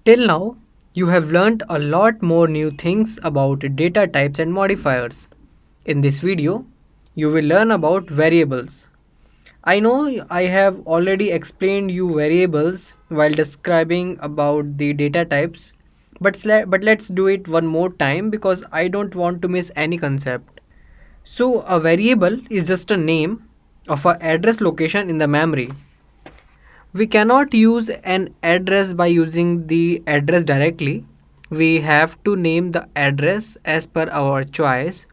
Till now, you have learned a lot more new things about data types and modifiers. In this video, you will learn about variables. I know I have already explained you variables while describing about the data types, but let's do it one more time because I don't want to miss any concept. So a variable is just a name of an address location in the memory. We cannot use an address by using the address directly. We have to name the address as per our choice,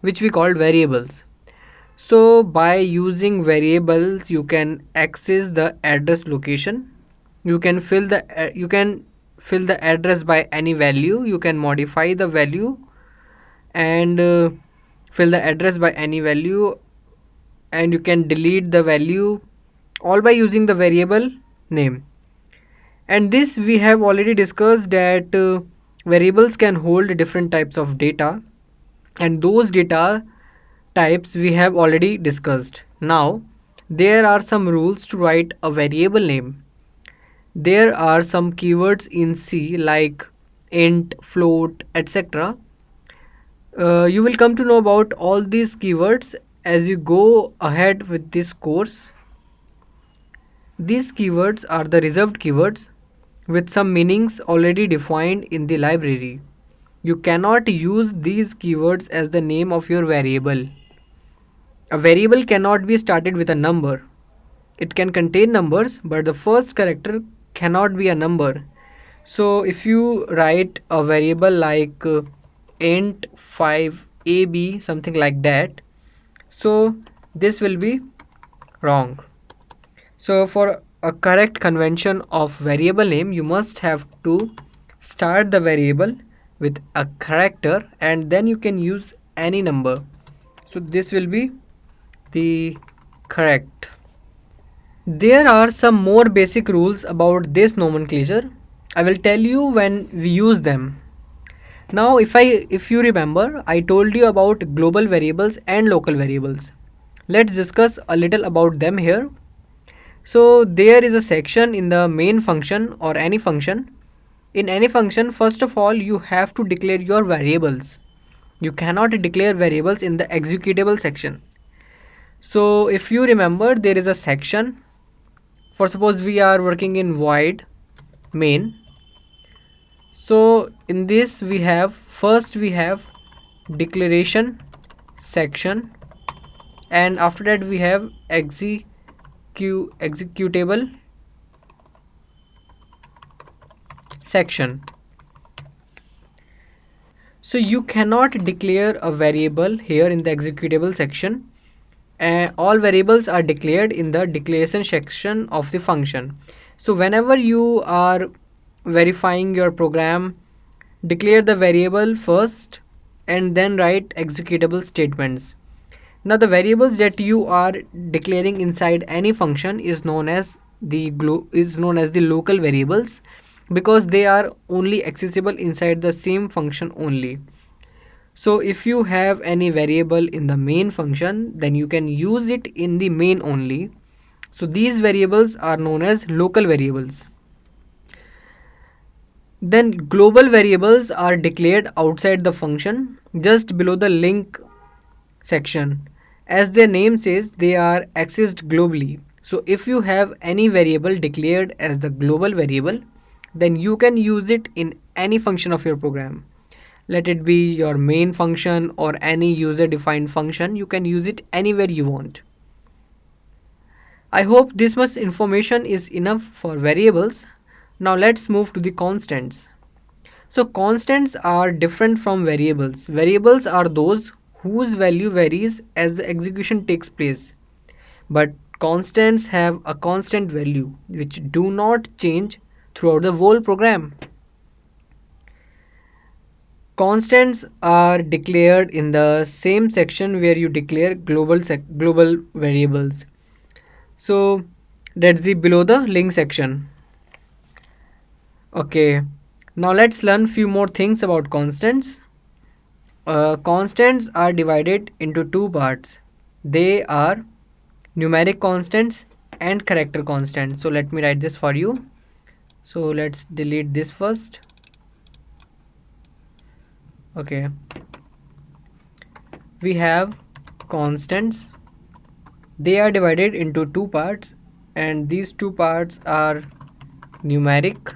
which we call variables. So by using variables, you can access the address location. You can fill the address by any value. You can modify the value and fill the address by any value, and you can delete the value all by using the variable name. And this we have already discussed that variables can hold different types of data, and those data types we have already discussed. Now there are some rules to write a variable name. There are some keywords in C like int, float, etc. You will come to know about all these keywords as you go ahead with this course. These keywords are the reserved keywords with some meanings already defined in the library. You cannot use these keywords as the name of your variable. A variable cannot be started with a number. It can contain numbers, but the first character cannot be a number. So if you write a variable like int 5ab, something like that, so this will be wrong. So for a correct convention of variable name, you must have to start the variable with a character and then you can use any number. So this will be the correct. There are some more basic rules about this nomenclature. I will tell you when we use them. Now if you remember, I told you about global variables and local variables. Let's discuss a little about them here. So there is a section in the main function or any function. In any function, first of all, you have to declare your variables. You cannot declare variables in the executable section. So if you remember, there is a section. For suppose we are working in void main. So in this we have declaration section, and after that we have executable section. So you cannot declare a variable here in the executable section. All variables are declared in the declaration section of the function. So whenever you are verifying your program, declare the variable first and then write executable statements. Now the variables that you are declaring inside any function is known as the local variables, because they are only accessible inside the same function only. So if you have any variable in the main function, then you can use it in the main only. So these variables are known as local variables. Then global variables are declared outside the function just below the link section. As their name says, they are accessed globally. So if you have any variable declared as the global variable, then you can use it in any function of your program. Let it be your main function or any user defined function, you can use it anywhere you want. I hope this much information is enough for variables. Now let's move to the constants. So constants are different from variables. Variables are those whose value varies as the execution takes place. But constants have a constant value which do not change throughout the whole program. Constants are declared in the same section where you declare global variables. So that's the below the link section. Okay, now let's learn few more things about constants. Constants are divided into two parts. They are numeric constants and character constants. So let me write this for you. So let's delete this first. Okay, we have constants. They are divided into two parts, and these two parts are numeric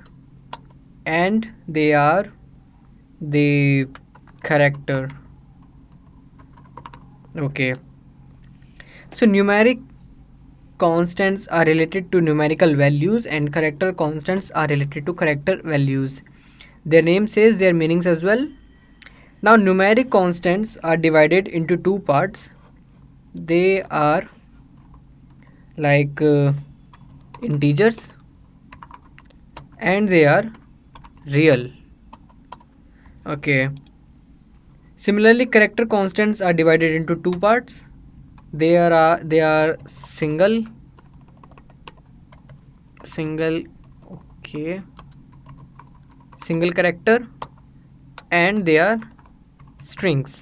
and they are the character. Okay, so numeric constants are related to numerical values and character constants are related to character values. Their name says their meanings as well. Now numeric constants are divided into two parts. They are like integers and they are real. Okay, similarly character constants are divided into two parts. They are single okay, single character and they are strings.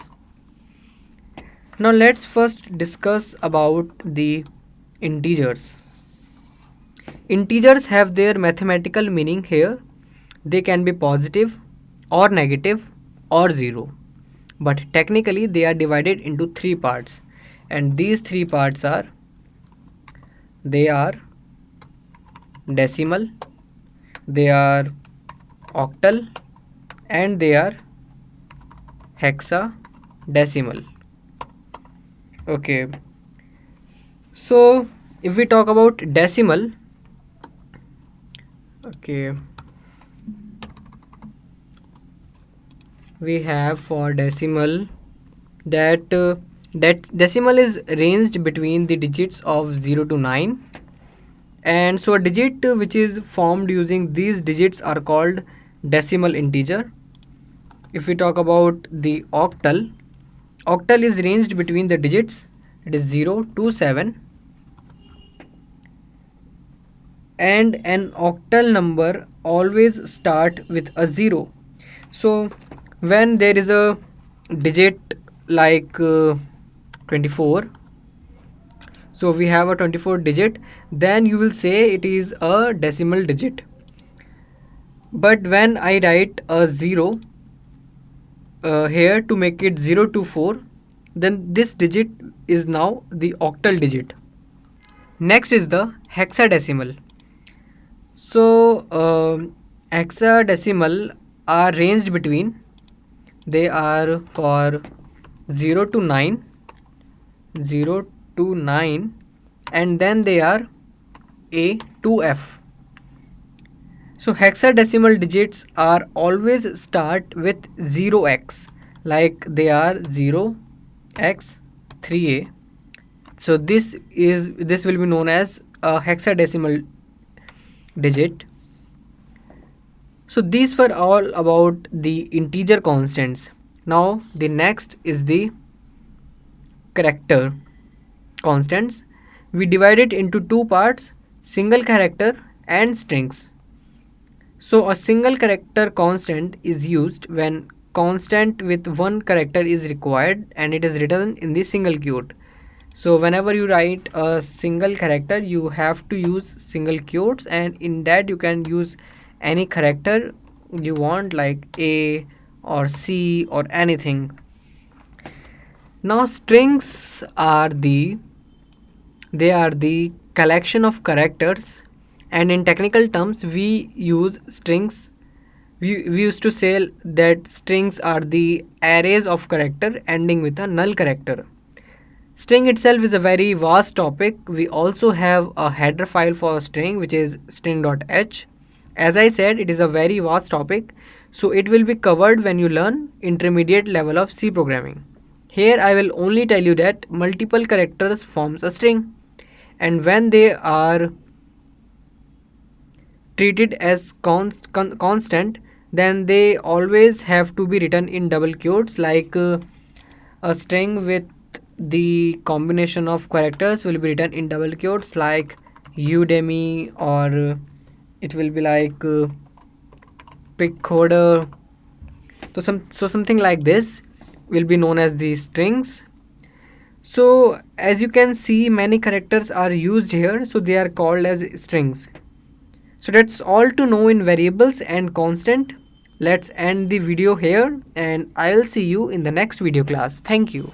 Now let's first discuss about the integers. Integers have their mathematical meaning here. They can be positive or negative or zero. But technically they are divided into three parts. And these three parts are they are decimal, they are octal and they are hexadecimal. Okay. So if we talk about decimal, okay, we have for decimal that decimal is ranged between the digits of 0 to 9, and so a digit which is formed using these digits are called decimal integer. If we talk about the octal, octal is ranged between the digits, it is 0 to 7, and an octal number always start with a 0. So when there is a digit like 24, so we have a 24 digit, then you will say it is a decimal digit. But when I write a 0 here to make it 0 to 4, then this digit is now the octal digit. Next is the hexadecimal. So hexadecimal are ranged between, they are for 0 to 9, 0 to 9, and then they are A to F. So hexadecimal digits are always start with 0x, like they are 0x 3a. So this will be known as a hexadecimal digit. So these were all about the integer constants. Now the next is the character constants. We divide it into two parts, single character and strings. So a single character constant is used when constant with one character is required and it is written in the single quote. So whenever you write a single character, you have to use single quotes, and in that you can use any character you want, like A or C or anything. Now strings are the collection of characters, and in technical terms we use strings. We used to say that strings are the arrays of character ending with a null character. String itself is a very vast topic. We also have a header file for a string, which is string.h. As I said, it is a very vast topic, so it will be covered when you learn intermediate level of C programming. Here I will only tell you that multiple characters forms a string, and when they are treated as constant, then they always have to be written in double quotes, like a string with the combination of characters will be written in double quotes, like Udemy, or it will be like pick coder. So something like this will be known as the strings. So as you can see, many characters are used here, so they are called as strings. So that's all to know in variables and constant. Let's end the video here and I'll see you in the next video class. Thank you.